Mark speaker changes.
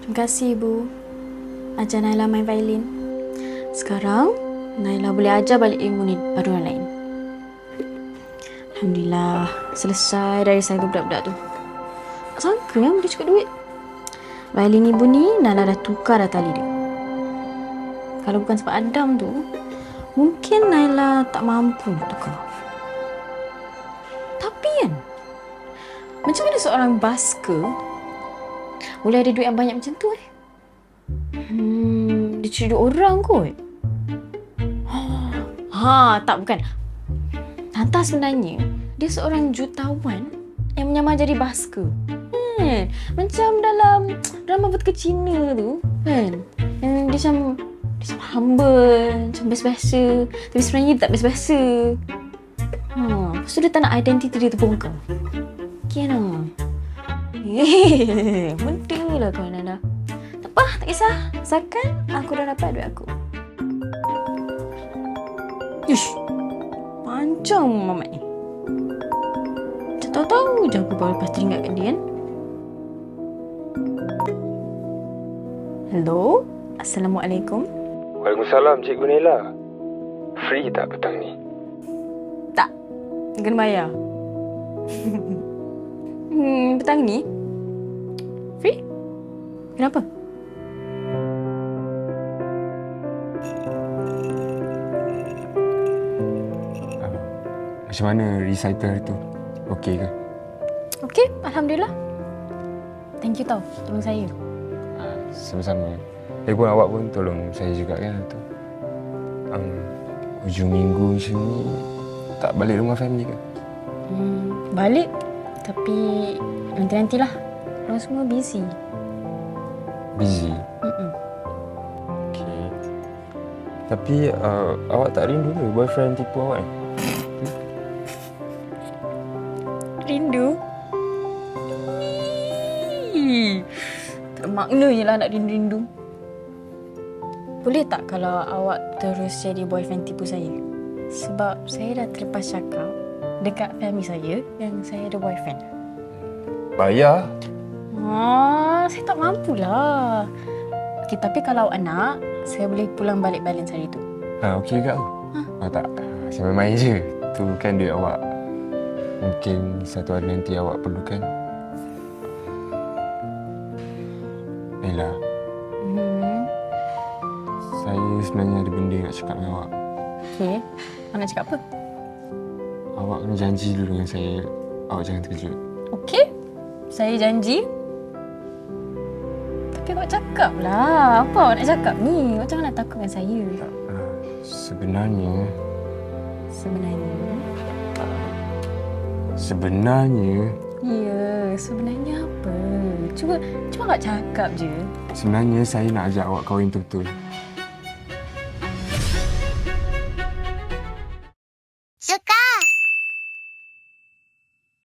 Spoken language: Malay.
Speaker 1: Terima kasih, Ibu. Ajar Naila main violin. Sekarang, Naila boleh ajar balik ilmu ni pada orang lain. Alhamdulillah, selesai dari saya budak-budak tu. Tak sangka yang dia cukup duit. Violin Ibu ni, Naila dah tukar dah tali dia. Kalau bukan sebab Adam tu, mungkin Naila tak mampu nak tukar. Tapi kan, macam mana seorang basker boleh ada duit yang banyak macam tu dia curi duit orang kot. Tak bukan. Tanta sebenarnya dia seorang jutawan yang menyamar jadi basker. Macam dalam drama Bertuka Cina tu kan. Yang dia macam humble, macam biasa-biasa. Tapi sebenarnya dia tak biasa-biasa. Lepas tu dia tak nak identiti dia terbongkar. Okay lah. Muda lah kau Nana. Tak apa, tak kisah. Asalkan aku dah dapat duit aku. Ish, pancang Mamat ni. Macam tahu-tahu je aku baru lepas teringat kat dia kan. Hello, Assalamualaikum.
Speaker 2: Waalaikumsalam, Cikgu Naila. Free tak petang ni?
Speaker 1: Tak, kena bayar. Petang ni free? Kenapa?
Speaker 2: Macam mana recital tu? Okey ke?
Speaker 1: Okey, Alhamdulillah. Thank you tau, tolong saya.
Speaker 2: Sama-sama. Pun awak pun tolong saya juga kan tu. Hujung minggu macam ni tak balik rumah family ke?
Speaker 1: Balik. Tapi nanti-nantilah. Orang semua busy.
Speaker 2: Busy? Okey. Tapi awak tak rindu ke boyfriend tipu awak ni?
Speaker 1: Rindu? Tak maknanya lah nak rindu-rindu. Boleh tak kalau awak terus jadi boyfriend tipu saya? Sebab saya dah terlepas cakap dekat family saya yang saya ada boyfriend.
Speaker 2: Bayar?
Speaker 1: Saya tak mampulah. Okey, tapi kalau awak nak, saya boleh pulang balik balance hari tu.
Speaker 2: Okey ke? Tak. Saya main je. Tu kan duit awak. Mungkin satu hari nanti awak perlukan. Naila. Saya sebenarnya ada benda nak cakap dengan awak.
Speaker 1: Okey. Awak nak cakap apa?
Speaker 2: Awak kena janji dulu dengan saya. Awak jangan terkejut.
Speaker 1: Okey. Saya janji. Tapi awak cakap lah. Apa awak nak cakap ni? Awak jangan nak takut dengan saya.
Speaker 2: Sebenarnya...
Speaker 1: Ya, sebenarnya apa? Cuba awak cakap je.
Speaker 2: Sebenarnya saya nak ajak awak kahwin betul-betul.